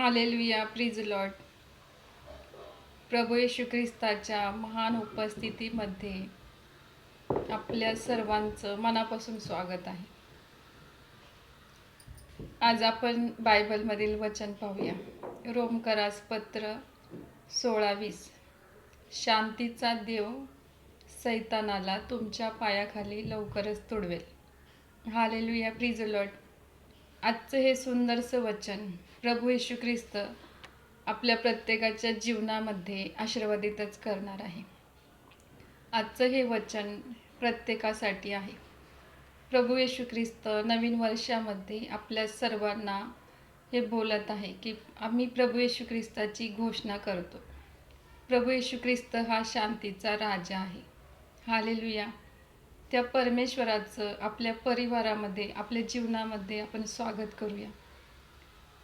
Hallelujah, प्रिज Lord. प्रभू येशू ख्रिस्ताच्या महान उपस्थितीमध्ये आपल्या सर्वांचं मनापासून स्वागत आहे. आज आपण बायबलमधील वचन पाहूया. रोमकरास पत्र 16:20. शांतीचा देव सैतानाला तुमच्या पायाखाली लवकरच तुडवेल. Hallelujah, प्रिज Lord. आजचं हे सुंदरसं वचन प्रभू येशू ख्रिस्त आपल्या प्रत्येकाच्या जीवनामध्ये आशीर्वादितच करणार आहे. आजचं हे वचन प्रत्येकासाठी आहे. प्रभू येशू ख्रिस्त नवीन वर्षामध्ये आपल्या सर्वांना हे बोलत आहे की आम्ही प्रभू येशू ख्रिस्ताची घोषणा करतो. प्रभू येशू ख्रिस्त हा शांतीचा राजा आहे. हालेलुया. त्या परमेश्वराचं आपल्या परिवारामध्ये, आपल्या जीवनामध्ये आपण स्वागत करूया.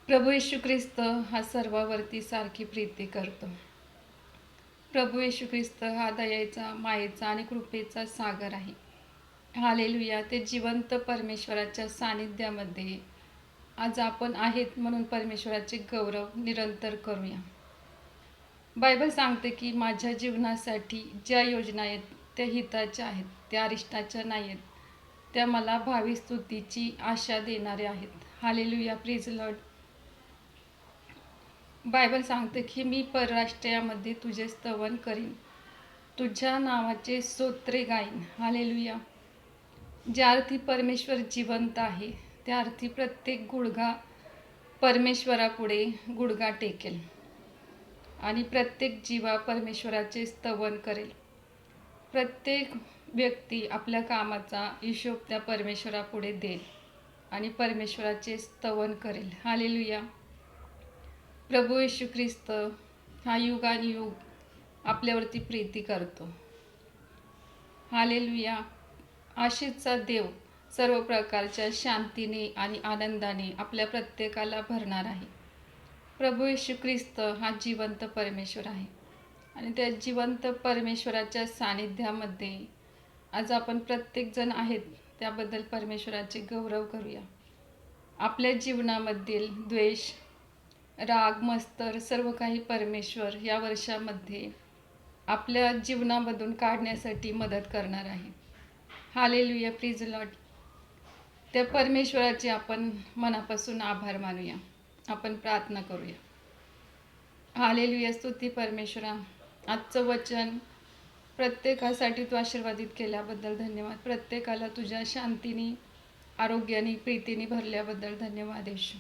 प्रभू येशू ख्रिस्त हा सर्वावरती सारखी प्रीती करतो. प्रभू येशू ख्रिस्त हा दयेचा, मायेचा आणि कृपेचा सागर आहे. हालेलुया. ते जिवंत परमेश्वराच्या सानिध्यामध्ये आज आपण आहेत म्हणून परमेश्वराचे गौरव निरंतर करूया. बायबल सांगते की माझ्या जीवनासाठी ज्या योजना आहेत त्या हिताच्या आहेत, त्या अरिष्टाच्या नाही आहेत. त्या मला भावी स्तुतीची आशा देणाऱ्या आहेत. Hallelujah, प्रिज Lord. बायबल सांगते की मी परराष्ट्रामध्ये तुझे स्तवन करीन, तुझ्या नावाचे स्तोत्रे गाईन. हालेलुया. ज्या अर्थी परमेश्वर जिवंत आहे त्या अर्थी प्रत्येक गुडघा परमेश्वरापुढे गुडघा टेकेल आणि प्रत्येक जीवा परमेश्वराचे स्तवन करेल. प्रत्येक व्यक्ती आपल्या कामाचा हिशोब त्या परमेश्वरापुढे देईल आणि परमेश्वराचे स्तवन करेल. हालेलुया. प्रभू येशू ख्रिस्त हा युगानुयुग आपल्यावरती प्रीती करतो. हालेलुया. आशीषचा देव सर्व प्रकारच्या शांतीने आणि आनंदाने आपल्या प्रत्येकाला भरणार आहे. प्रभू येशू ख्रिस्त हा जिवंत परमेश्वर आहे आणि त्या जिवंत परमेश्वराच्या सानिध्यामध्ये आज आपण प्रत्येकजण आहेत त्याबद्दल परमेश्वराचे गौरव करूया. आपल्या जीवनामधील द्वेष, राग, मत्सर सर्व काही परमेश्वर या वर्षामध्ये आपल्या जीवनामधून काढण्यासाठी मदत करणार आहे. Hallelujah, प्रिज Lord. त्या परमेश्वराचे आपण मनापासून आभार मानूया. आपण प्रार्थना करूया. हालेलुया, स्तुती परमेश्वरा. आजचं वचन प्रत्येकासाठी तू आशीर्वादित केल्याबद्दल धन्यवाद. प्रत्येकाला तुझ्या शांतीने, आरोग्याने, प्रीतीने भरल्याबद्दल धन्यवाद येशू.